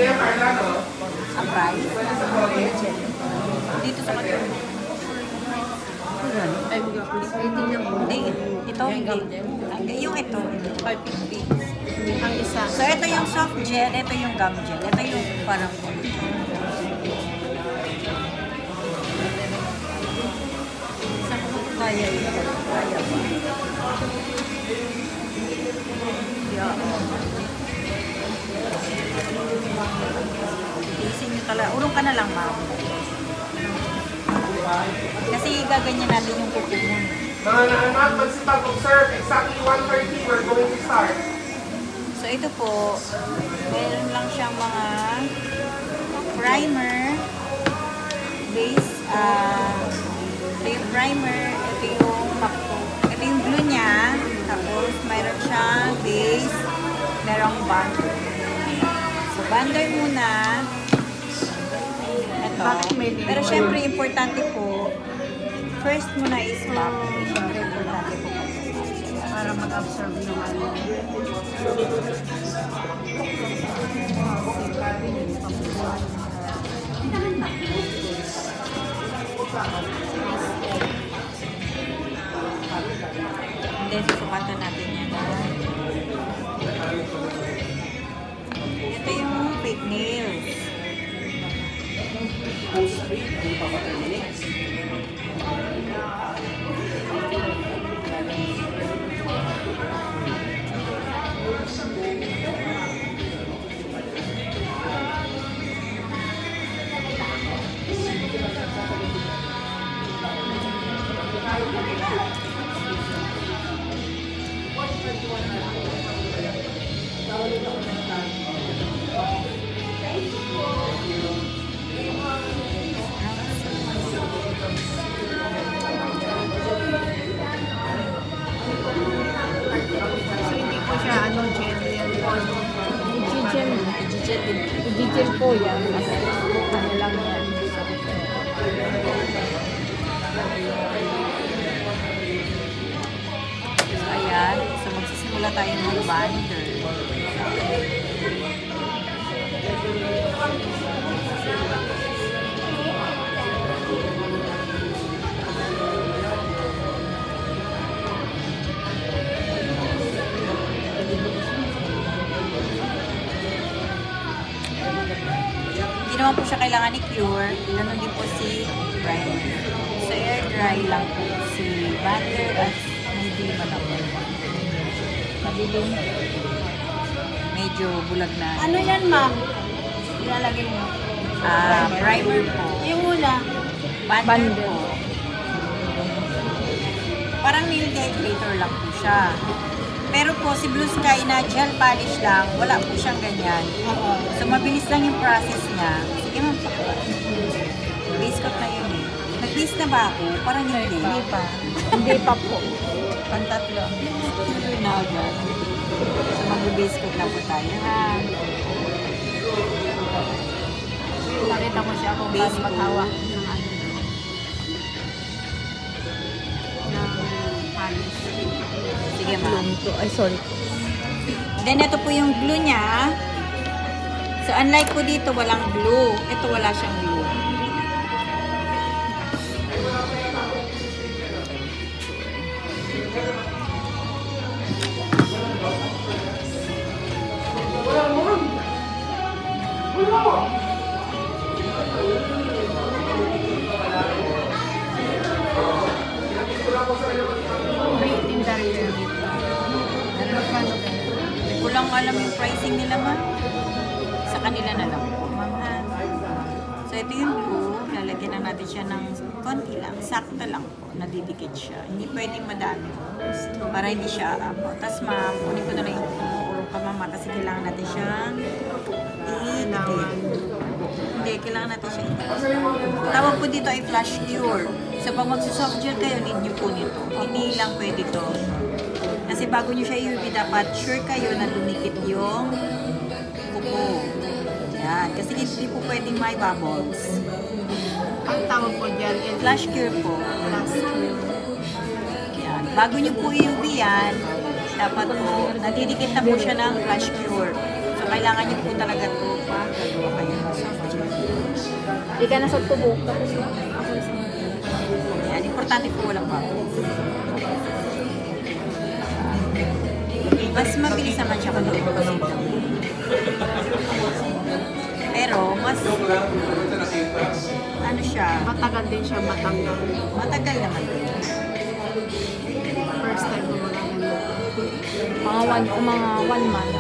Ang price? Dito sa kanila. Ay, tingnan mo. Hindi. Ito, hindi. Yung ito. 550. Ang isa. So, ito yung soft gel. Ito yung gum gel. Ito yung parang... Kaya yun. Kaya ba? Yeah. Tiisin nyo talaga. Urong ka na lang, ma'am. Kasi gaganyan natin yung kuko mo. Mga naanak, magsipag-observe. Exactly 1:30, we're going to start. So, ito po, meron lang siyang mga primer, base, ito yung primer, ito yung glue niya, tapos mayroon siyang base, merong binder. So, binder muna. Ito. Pero syempre, importante po, first muna is back. Syempre, importante po. Para mag-absorb ng ano. Hindi, susukatan natin yan. Ito yung fake nails. So, hindi po siya ano, gel. Gel po yan. Ano lang yan. So, ayan. So, magsisimula tayo ng binder. Hindi naman po siya kailangan ni cure. Ganun din po si primer. So, air dry lang po si binder at hindi malapot. Madilim. Medyo bulag na. Ano yan, ma'am? Ilalagay mo. Primer po. Yung una. Binder po. Parang nail dehydrator lang po siya. Pero po, si Blue Sky na gel polish lang, wala po siyang ganyan. Oo. So, mabilis lang yung process niya. Sige, ma'am. Base coat na yun eh. Nag-base na ba ako? Parang hindi. Hindi pa. Hindi pa po. Pantatlo. Na agad. So, mag-base coat na po tayo, ha? Pakita ko siya kung Base paano maghawak ng ano. Ng polish. Sige, ma'am. Ay, sorry. Then, ito po yung glue niya. So, unlike po dito, walang glue. Ito, wala siyang glue. Kulang alam yung pricing nila, ma'am. Sa kanila na lang po, ma'am, ha? So, ito yung glue. Lalagyan na natin siya ng konti lang. Sakto lang po. Nadidikit siya. Hindi pwedeng madami. Para hindi siya aapaw. Tapos, ma'am, kunin ko na lang yung urong ka, ma'am, kasi kailangan natin siyang i-dikit. Hindi, kailangan natin siyang i-dikit. Tawag po dito ay flash cure. So, pag magsusoft gel kayo, need nyo po nito. Hindi lang pwede to. Kasi bago nyo siya i-UV, dapat sure kayo na dumikit yung kuko. Yan. Kasi hindi po pwedeng may bubbles. Ang tawag po dyan, Flash cure po. flash cure. Yan. Bago nyo po i-UV yan, dapat po, nadidikit na po siya ng flash cure. So, kailangan nyo po talaga ito Di ka nasa tubo. Tapos na. Yan, importante po walang bago. Mas mabilis naman siya kung ibubusin lang. Pero, mas ano siya, Matagal din siya matanggal. matagal naman din. First time ko mga ganun. Mga 1 month.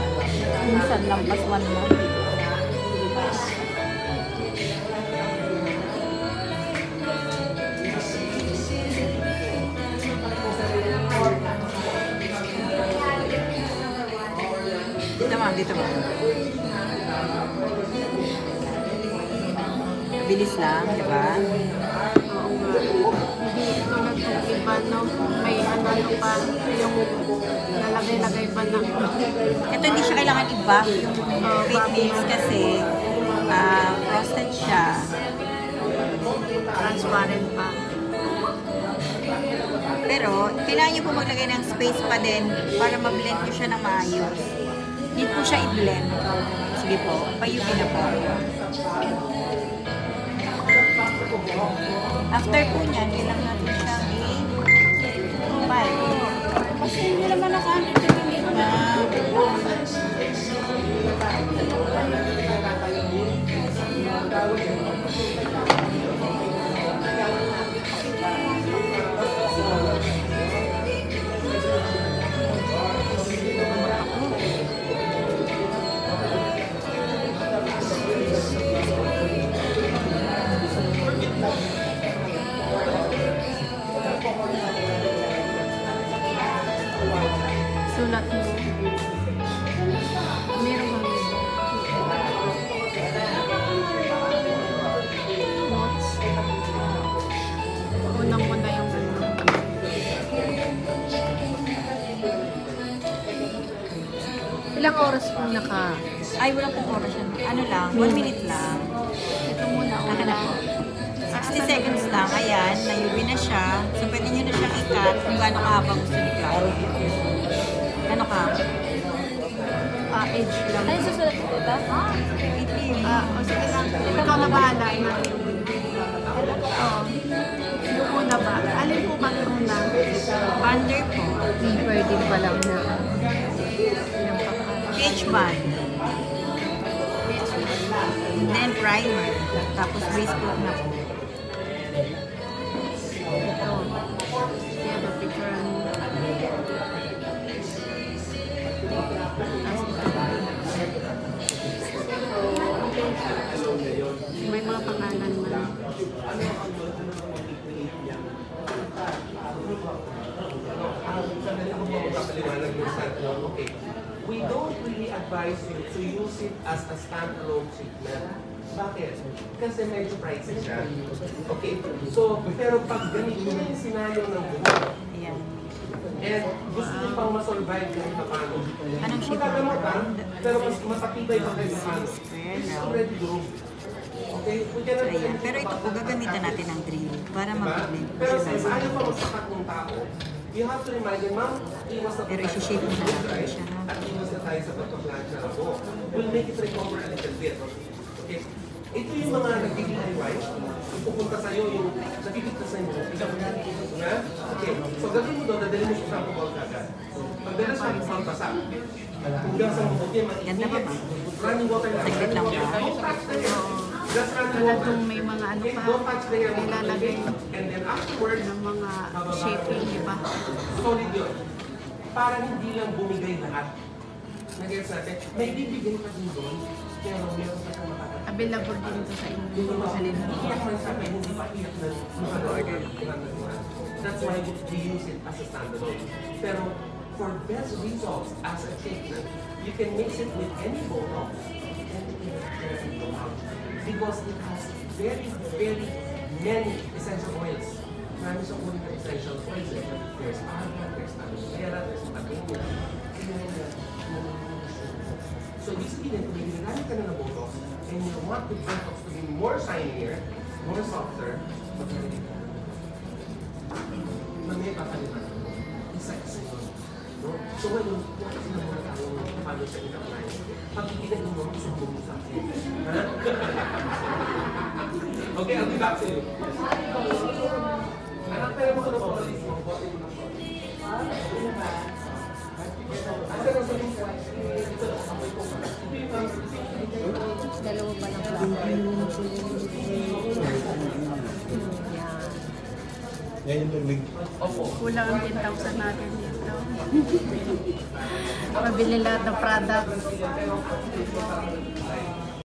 Minsan lampas 1 month. Dito ma'am, dito ma'am. Bilis lang, di ba? Oo nga. Hindi tulad ng iba, no? May ano pa, yung lalagay-lagay pa na. Ito hindi siya kailangan i-buff yung fake nails kasi frosted siya. Transparent pa. Pero, kailangan nyo po maglagay ng space pa din para ma-blend nyo siya ng maayos. Need po siya i-blend. Sige po, payukin na po. After po niyan, kailangan natin siyang i-file. Kasi hindi naman nakahanap yung limit na. Sulat mo. Meron bang notes? Unang-una yung ano. Ilang oras po naka... Ay, wala pong oras yan. Ano lang, 1 minute lang. Ito muna. Naka na po. 60 seconds lang. Ayan, nayubi na siya. So, pwede nyo na siyang i-cut kung gaano kahaba gusto ni client. Gaano kahaba? Age lang. Ano yung susulat ko ba? O sige lang. Ikaw na bahala na. Oo. Yung una ba? Alin po ba yung una? Bander po. Pwede pa lang na. Page band. Then primer. Tapos base coat na po. Ito. Yan, the picture. May mga pangalan man. Okay. We don't really advise you to use it as a standalone treatment. Bakit? Kasi medyo pricey siya. Okay? So, pero pag ganito na yung sinayo ng buhok, Ayan. and gusto nyo pang masurvive kahit na paano. Anong shape Magagamutan, pero mas matapibay pa kahit na paano. Square It's now. already grown. Okay? We So, cannot ayan. Pero ito po, gagamitan natin ng drill para Diba? mag-blend po Pero siya since ng ayaw pa magsakat ng tao, you have to remind them, ma'am, iwas na Pero isi-shape mo na natin siya, no? at iwas na tayo sa pagpa-plancha na po. We'll make it recover a little bit. Okay? Ito yung mga nag-DIY. Pupunta sa'yo yung nagkikita sa inyo. Diba? Okay. So, gagawin mo doon, dadalhin mo sa shampoo ball agad. Pagdala sa isang tasa. Hanggang sa mabuti, Ganda ba ba? running water lang. Saglit lang ba? Don't touch the hair. Just running Tulad water. yung may mga ano Okay, pa. don't touch the hair. Nilalagay And then afterwards, ng mga shaping, di ba? solid yun. Para hindi lang bumigay lahat. Nag-gets natin, may bibigay pa din doon, pero meron pa kang makakatawa. Available din ito sa inyo. Yung mga iyak man sa akin, hindi pa iyak na order. That's why we use it as a standalone. Pero for best results as a treatment, you can mix it with any Botox and you can therapy come out. Because it has very, very many essential oils. Marami siyang uri ng essential oils. There's argan, there's aloe vera, there's magnolia. So ibig sabihin, kung may ginagamit ka na ng Botox and you want the Botox to be more shinier, more softer, maglalagay ka na. Mamaya papalitan. Isa-isa yun. No? So ngayon, kasi na muna tayong paano sa ilang line. Pag itinagin mo, sumbong mo sa akin. Ha? back to you. Anak, pero mo ko na po. Dalawa pa lang lang. Yan yung tubig. Kulang ang 10,000 natin dito. Mabili lahat ng products.